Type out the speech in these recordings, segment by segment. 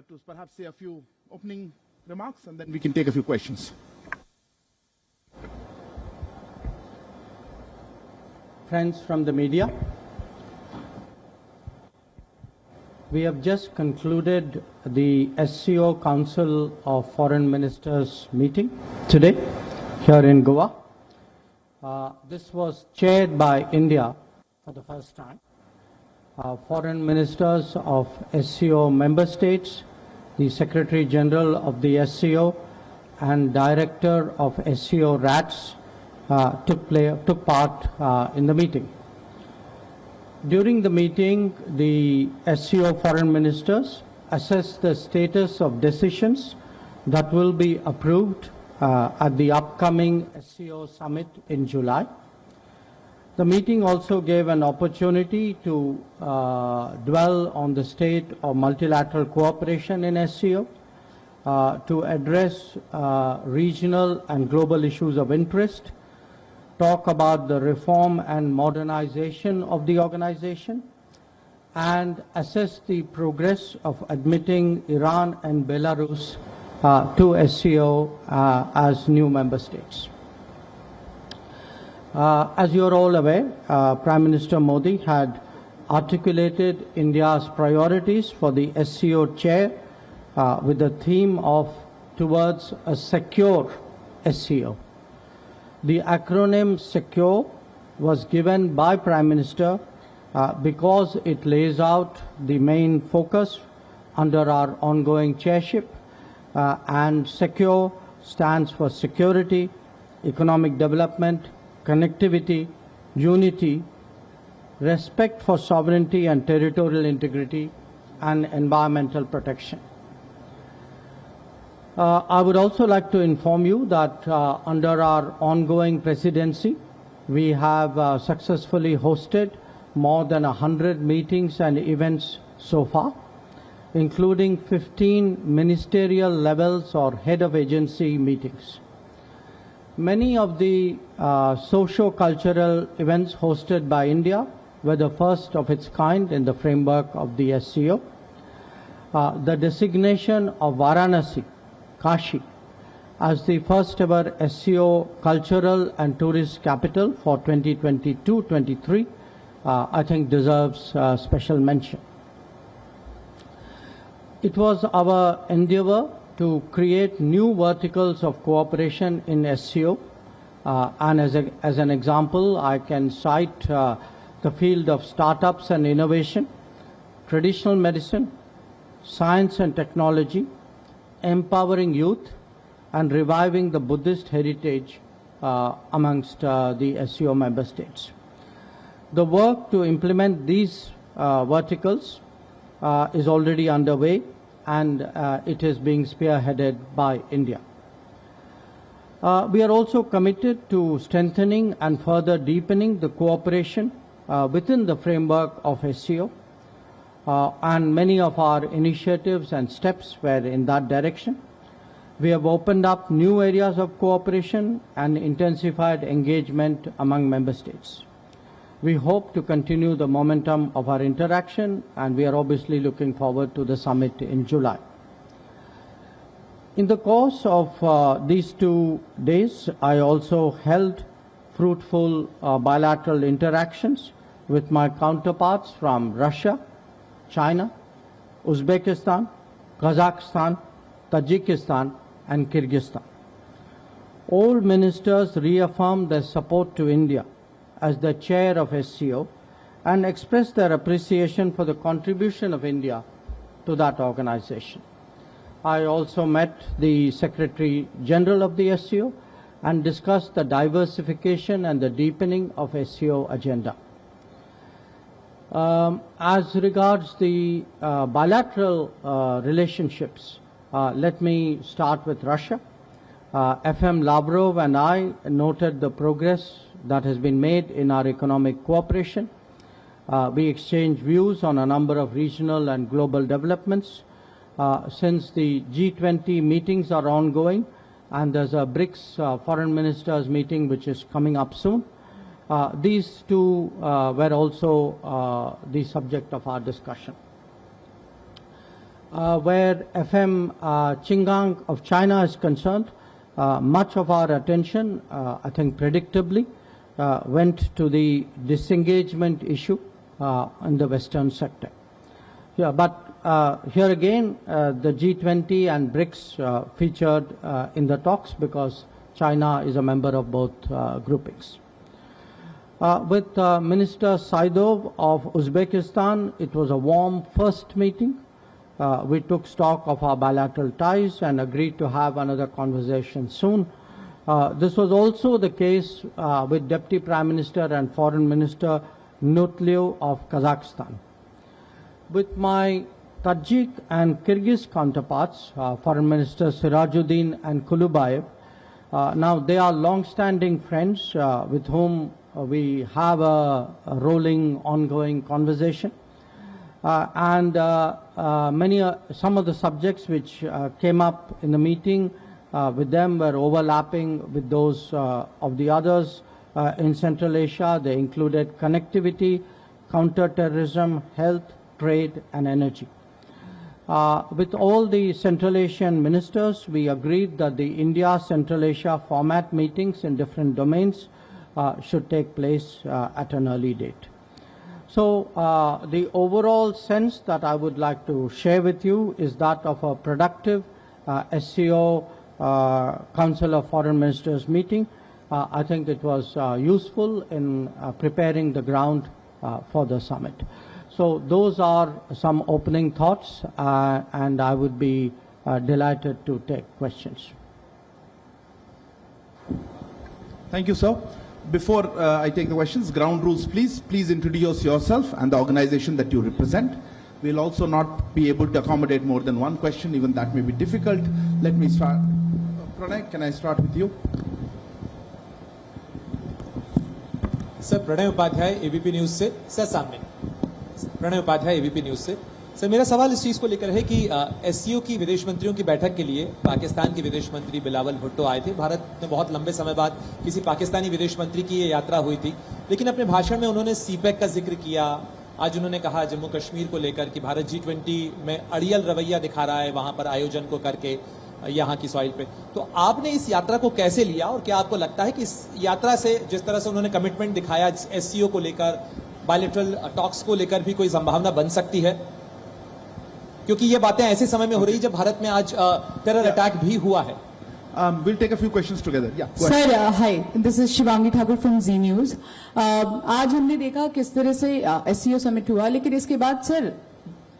to perhaps say a few opening remarks, and then we can take a few questions. Friends from the media, we have just concluded the SCO Council of Foreign Ministers meeting today here in Goa. This was chaired by India for the first time. Foreign ministers of SCO member states, the Secretary General of the SCO and Director of SCO RATS took part in the meeting. During the meeting, the SCO foreign ministers assessed the status of decisions that will be approved at the upcoming SCO summit in July. The meeting also gave an opportunity to dwell on the state of multilateral cooperation in SCO, to address regional and global issues of interest, talk about the reform and modernization of the organization, and assess the progress of admitting Iran and Belarus to SCO as new member states. As you are all aware, Prime Minister Modi had articulated India's priorities for the SCO chair with the theme of towards a secure SCO. The acronym SECURE was given by Prime Minister because it lays out the main focus under our ongoing chairship, and SECURE stands for security, economic development, connectivity, unity, respect for sovereignty and territorial integrity, and environmental protection. I would also like to inform you that under our ongoing presidency, we have successfully hosted more than 100 meetings and events so far, including 15 ministerial levels or head of agency meetings. Many of the socio-cultural events hosted by India were the first of its kind in the framework of the SCO. The designation of Varanasi, Kashi, as the first ever SCO cultural and tourist capital for 2022-23, I think deserves special mention. It was our endeavor to create new verticals of cooperation in SCO, and as an example, I can cite the field of startups and innovation, traditional medicine, science and technology, empowering youth, and reviving the Buddhist heritage amongst the SCO member states. The work to implement these verticals is already underway, and it is being spearheaded by India. We are also committed to strengthening and further deepening the cooperation within the framework of SCO, and many of our initiatives and steps were in that direction. We have opened up new areas of cooperation and intensified engagement among member states. We hope to continue the momentum of our interaction, and we are obviously looking forward to the summit in July. In the course of these 2 days, I also held fruitful bilateral interactions with my counterparts from Russia, China, Uzbekistan, Kazakhstan, Tajikistan, and Kyrgyzstan. All ministers reaffirmed their support to India as the chair of SCO and expressed their appreciation for the contribution of India to that organization. I also met the Secretary General of the SCO and discussed the diversification and the deepening of SCO agenda. As regards the bilateral relationships, let me start with Russia. FM Lavrov and I noted the progress that has been made in our economic cooperation. We exchanged views on a number of regional and global developments. Since the G20 meetings are ongoing, and there's a BRICS foreign ministers meeting which is coming up soon, these two were also the subject of our discussion. where FM Qingang of China is concerned, much of our attention, I think predictably, went to the disengagement issue in the Western sector. Yeah, but here again, the G20 and BRICS featured in the talks because China is a member of both groupings. With Minister Saidov of Uzbekistan, it was a warm first meeting. We took stock of our bilateral ties and agreed to have another conversation soon. This was also the case with Deputy Prime Minister and Foreign Minister Nutliev of Kazakhstan. With my Tajik and Kyrgyz counterparts, Foreign Minister Sirajuddin and Kulubayev, now they are long-standing friends with whom we have a rolling, ongoing conversation. And some of the subjects which came up in the meeting with them were overlapping with those of the others in Central Asia. They included connectivity, counter-terrorism, health, trade, and energy. With all the Central Asian ministers, we agreed that the India-Central Asia format meetings in different domains should take place at an early date. So the overall sense that I would like to share with you is that of a productive SCO Council of Foreign Ministers meeting. I think it was useful in preparing the ground for the summit. So those are some opening thoughts, and I would be delighted to take questions. Thank you, sir. Before I take the questions, ground rules, please. Please introduce yourself and the organization that you represent. We'll also not be able to accommodate more than one question, even that may be difficult. Let me start. Pranay, can I start with you? Sir Pranay Upadhyay ABP News से sir सामने प्रणय उपाध्याय एबीपी न्यूज से sir मेरा सवाल इस चीज को लेकर है कि एससीओ की विदेश मंत्रियों की बैठक के लिए पाकिस्तान के विदेश मंत्री बिलावल भुट्टो आए थे। भारत में बहुत लंबे समय बाद किसी पाकिस्तानी विदेश मंत्री की ये यात्रा हुई थी, लेकिन अपने भाषण में उन्होंने सीपैक का जिक्र किया। आज उन्होंने कहा जम्मू कश्मीर को लेकर कि भारत G20 में अड़ियल रवैया दिखा रहा है वहां पर आयोजन को करके यहाँ की सॉइल पे। तो आपने इस यात्रा को कैसे लिया और क्या आपको लगता है कि इस यात्रा से जिस तरह से उन्होंने कमिटमेंट दिखाया एससीओ को लेकर, बायलैटरल टॉक्स को लेकर भी कोई संभावना बन सकती है? क्योंकि ये बातें ऐसे समय में हो रही जब भारत में आज टेरर अटैक भी हुआ है। We'll take a few questions together. Yeah, go ahead. Sir, hi. This is Shivangi Thakur from Z News. आज हमने देखा किस तरह से एससीओ समिट हुआ, लेकिन इसके बाद सर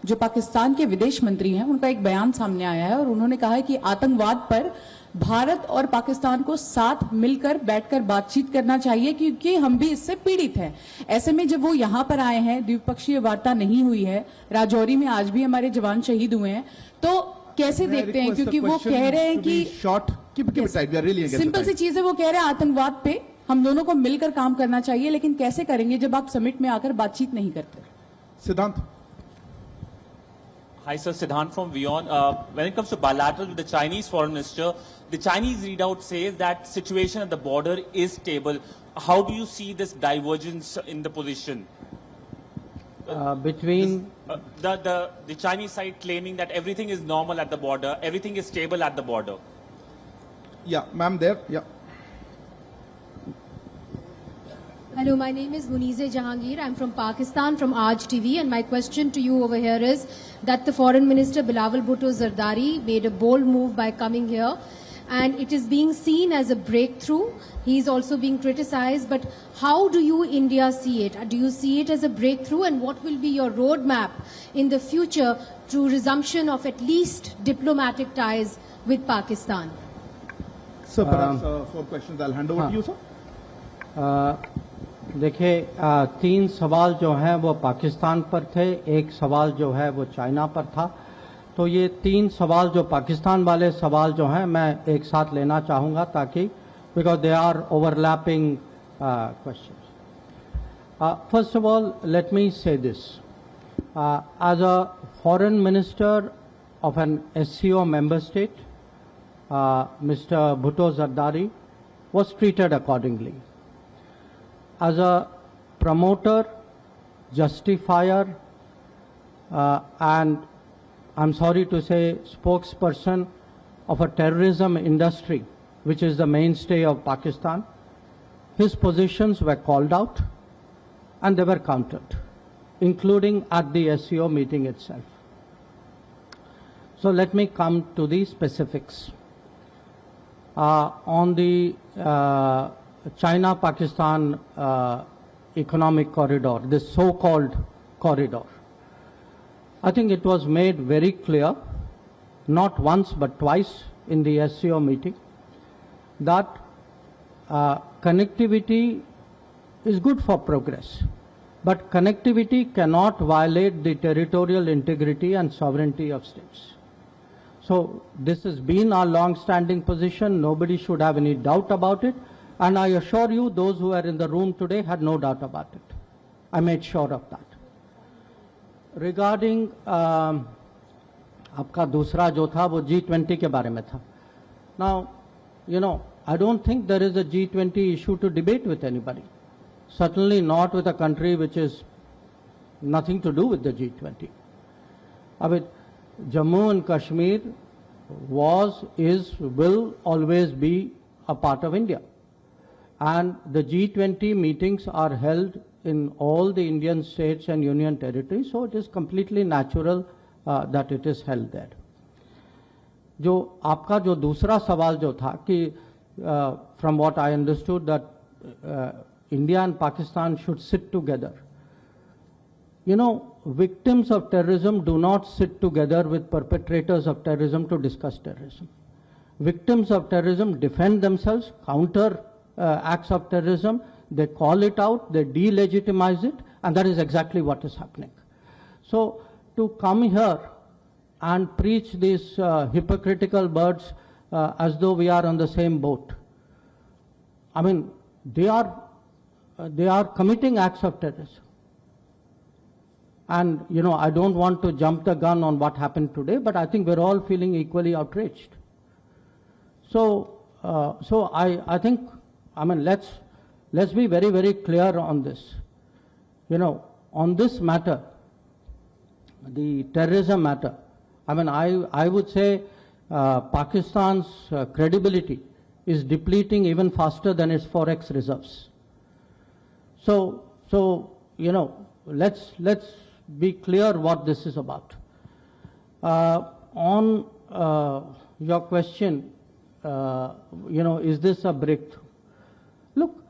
जो पाकिस्तान के विदेश मंत्री हैं उनका एक बयान सामने आया है और उन्होंने कहा है कि आतंकवाद पर भारत और पाकिस्तान को साथ मिलकर बैठकर बातचीत करना चाहिए क्योंकि हम भी इससे पीड़ित हैं। ऐसे में जब वो यहाँ पर आए हैं, द्विपक्षीय वार्ता नहीं हुई है, राजौरी में आज भी हमारे जवान शहीद हुए हैं, तो कैसे देखते हैं? क्योंकि वो कह रहे हैं कि सिंपल सी चीज है, वो कह रहे हैं आतंकवाद पे हम दोनों को मिलकर काम करना चाहिए, लेकिन कैसे करेंगे जब आप समिट में आकर बातचीत नहीं करते? सिद्धांत। Hi sir, Siddhant from WION. When it comes to bilateral with the Chinese foreign minister, the Chinese readout says that situation at the border is stable. How do you see this divergence in the position? Between the Chinese side claiming that everything is normal at the border, everything is stable at the border. Yeah, ma'am there. Yeah. Hello, my name is Munize Jahangir. I'm from Pakistan, from Aaj TV, and my question to you over here is that the Foreign Minister Bilawal Bhutto Zardari made a bold move by coming here, and it is being seen as a breakthrough. He's also being criticized, but how do you, India, see it? Do you see it as a breakthrough, and what will be your roadmap in the future to resumption of at least diplomatic ties with Pakistan? Sir, perhaps 4 questions. I'll hand over to you, sir. देखिए, 3 सवाल जो हैं वो पाकिस्तान पर थे, 1 सवाल जो है वो चाइना पर था। तो ये 3 सवाल जो पाकिस्तान वाले सवाल जो हैं मैं एक साथ लेना चाहूँगा ताकि because they are overlapping questions. First of all let me say this, as a foreign minister of an SCO member state, Mr. Bhutto Zardari was treated accordingly. As a promoter, justifier, and I'm sorry to say, spokesperson of a terrorism industry, which is the mainstay of Pakistan. His positions were called out and they were countered, including at the SCO meeting itself. So let me come to the specifics. On the China-Pakistan economic corridor, this so-called corridor, I think it was made very clear, not once but twice in the SCO meeting, that connectivity is good for progress, but connectivity cannot violate the territorial integrity and sovereignty of states. So this has been our long-standing position. Nobody should have any doubt about it. And I assure you, those who are in the room today had no doubt about it. I made sure of that. Regarding आपका दूसरा जो था वो G20 के बारे में था. Now, you know, I don't think there is a G20 issue to debate with anybody. Certainly not with a country which is nothing to do with the G20. I mean, Jammu and Kashmir was, is, will always be a part of India. And the G20 meetings are held in all the Indian states and union territories, so it is completely natural that it is held there. जो आपका जो दूसरा सवाल जो था कि from what I understood that India and Pakistan should sit together. You know, victims of terrorism do not sit together with perpetrators of terrorism to discuss terrorism. Victims of terrorism defend themselves, counter acts of terrorism, they call it out, they delegitimize it, and that is exactly what is happening. So to come here and preach these hypocritical words as though we are on the same boat, I mean, they are committing acts of terrorism. And, you know, I don't want to jump the gun on what happened today, but I think we're all feeling equally outraged. So, I think, I mean, let's be very, very clear on this. You know, on this matter, the terrorism matter, I mean, I would say Pakistan's credibility is depleting even faster than its forex reserves. So, you know, let's be clear what this is about. On your question, you know, is this a breakthrough? Look,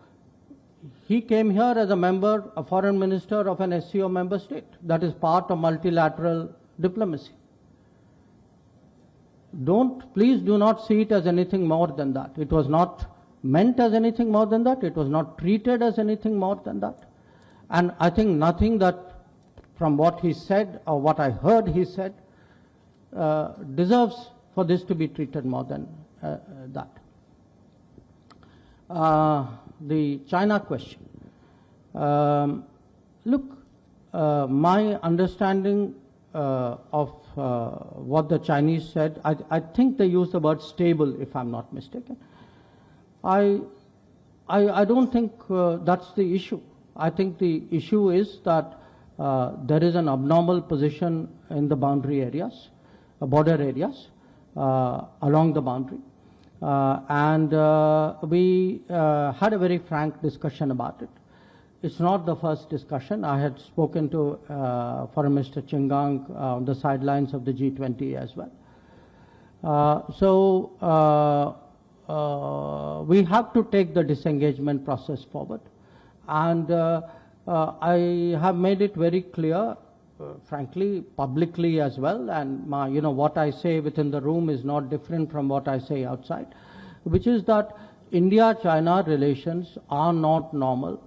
he came here as a member, a foreign minister of an SCO member state. That is part of multilateral diplomacy. Please do not see it as anything more than that. It was not meant as anything more than that. It was not treated as anything more than that. And I think nothing that from what he said or what I heard he said deserves for this to be treated more than that. The China question. Look, my understanding of what the Chinese said, I think they used the word stable, if I'm not mistaken. I don't think that's the issue. I think the issue is that there is an abnormal position in the boundary areas, border areas, along the boundary. And we had a very frank discussion about it. It's not the first discussion. I had spoken to Foreign Minister Chingang on the sidelines of the G20 as well. We have to take the disengagement process forward. And I have made it very clear, frankly, publicly as well, and you know, what I say within the room is not different from what I say outside, which is that India-China relations are not normal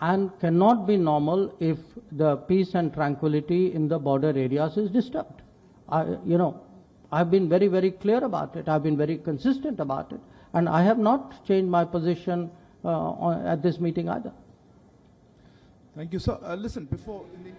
and cannot be normal if the peace and tranquility in the border areas is disturbed. You know, I've been very, very clear about it. I've been very consistent about it, and I have not changed my position at this meeting either. Thank you, sir. Listen, before in the